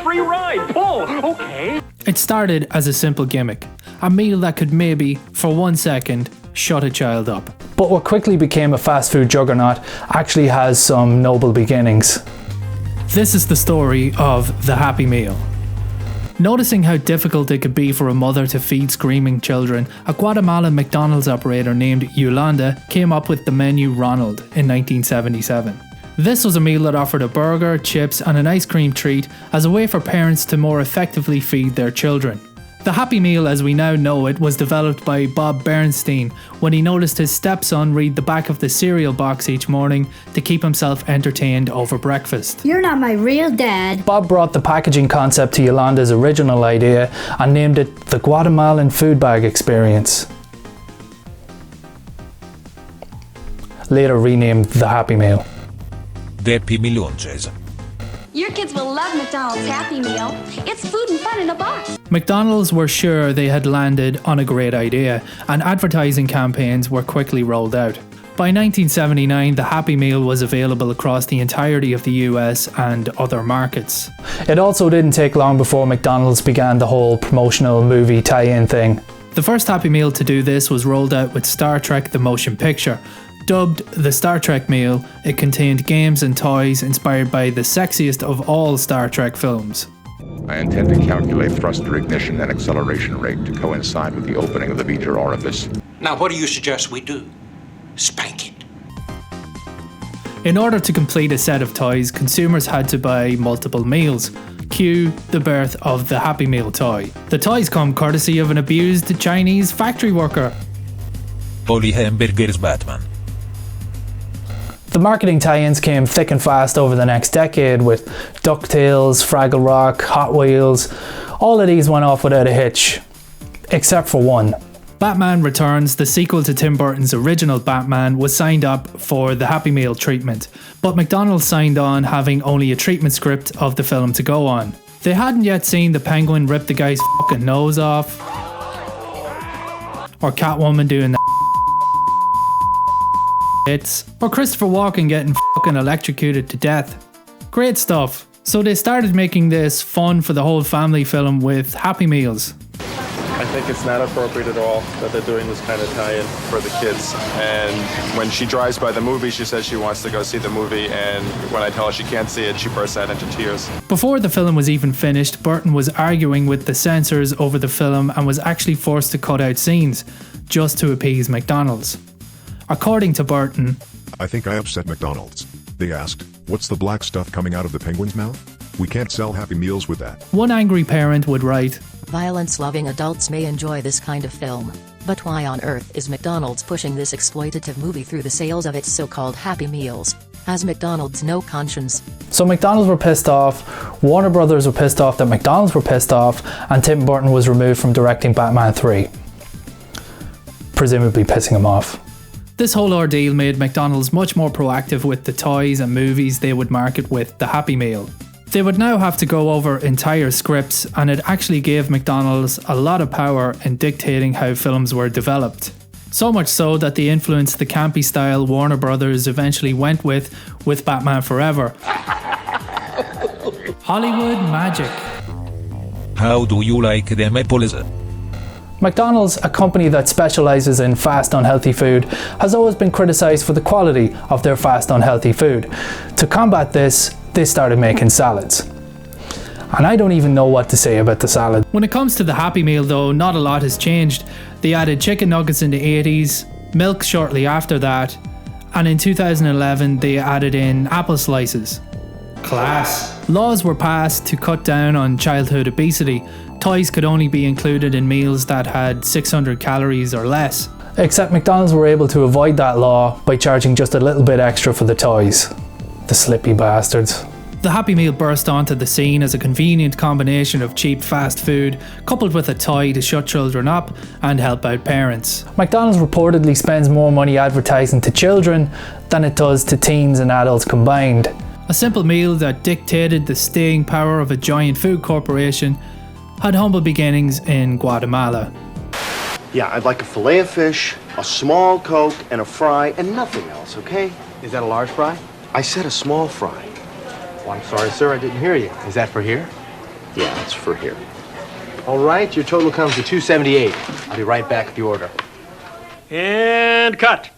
Free ride, pull, okay. It started as a simple gimmick, a meal that could maybe, for 1 second, shut a child up. But what quickly became a fast food juggernaut actually has some noble beginnings. This is the story of the Happy Meal. Noticing how difficult it could be for a mother to feed screaming children, a Guatemalan McDonald's operator named Yolanda came up with the menu Ronald in 1977. This was a meal that offered a burger, chips and an ice cream treat as a way for parents to more effectively feed their children. The Happy Meal as we now know it was developed by Bob Bernstein when he noticed his stepson read the back of the cereal box each morning to keep himself entertained over breakfast. You're not my real dad. Bob brought the packaging concept to Yolanda's original idea and named it the Guatemalan Food Bag Experience. Later renamed the Happy Meal. Happy Milonges. Your kids will love McDonald's Happy Meal. It's food and fun in a box. McDonald's were sure they had landed on a great idea, and advertising campaigns were quickly rolled out. By 1979, the Happy Meal was available across the entirety of the US and other markets. It also didn't take long before McDonald's began the whole promotional movie tie-in thing. The first Happy Meal to do this was rolled out with Star Trek the Motion Picture. Dubbed the Star Trek Meal, it contained games and toys inspired by the sexiest of all Star Trek films. I intend to calculate thruster ignition and acceleration rate to coincide with the opening of the Beecher orifice. Now, what do you suggest we do? Spank it. In order to complete a set of toys, consumers had to buy multiple meals. Cue the birth of the Happy Meal toy. The toys come courtesy of an abused Chinese factory worker. Holy Hamburgers Batman. The marketing tie-ins came thick and fast over the next decade with DuckTales, Fraggle Rock, Hot Wheels. All of these went off without a hitch, except for one. Batman Returns, the sequel to Tim Burton's original Batman, was signed up for the Happy Meal treatment, but McDonald's signed on having only a treatment script of the film to go on. They hadn't yet seen the Penguin rip the guy's fucking nose off, or Catwoman doing the hits, or Christopher Walken getting fucking electrocuted to death. Great stuff. So they started making this fun for the whole family film with Happy Meals. I think it's not appropriate at all that they're doing this kind of tie-in for the kids. And when she drives by the movie, she says she wants to go see the movie, and when I tell her she can't see it, she bursts out into tears. Before the film was even finished, Burton was arguing with the censors over the film and was actually forced to cut out scenes, just to appease McDonald's. According to Burton, I think I upset McDonald's. They asked, "What's the black stuff coming out of the penguin's mouth? We can't sell Happy Meals with that." One angry parent would write, "Violence-loving adults may enjoy this kind of film, but why on earth is McDonald's pushing this exploitative movie through the sales of its so-called Happy Meals? Has McDonald's no conscience?" So McDonald's were pissed off, Warner Brothers were pissed off that McDonald's were pissed off, and Tim Burton was removed from directing Batman 3. Presumably pissing him off. This whole ordeal made McDonald's much more proactive with the toys and movies they would market with the Happy Meal. They would now have to go over entire scripts, and it actually gave McDonald's a lot of power in dictating how films were developed. So much so that they influenced the campy style Warner Brothers eventually went with Batman Forever. Hollywood magic. How do you like them apples? McDonald's, a company that specialises in fast unhealthy food, has always been criticised for the quality of their fast unhealthy food. To combat this, they started making salads. And I don't even know what to say about the salad. When it comes to the Happy Meal though, not a lot has changed. They added chicken nuggets in the 80s, milk shortly after that, and in 2011 they added in apple slices. Class. Laws were passed to cut down on childhood obesity. Toys could only be included in meals that had 600 calories or less. Except McDonald's were able to avoid that law by charging just a little bit extra for the toys. The slippy bastards. The Happy Meal burst onto the scene as a convenient combination of cheap fast food, coupled with a toy to shut children up and help out parents. McDonald's reportedly spends more money advertising to children than it does to teens and adults combined. A simple meal that dictated the staying power of a giant food corporation had humble beginnings in Guatemala. Yeah, I'd like a fillet of fish, a small Coke, and a fry, and nothing else, okay? Is that a large fry? I said a small fry. Oh, I'm sorry, sir. I didn't hear you. Is that for here? Yeah, it's for here. All right, your total comes to $278. I'll be right back with the order. And cut.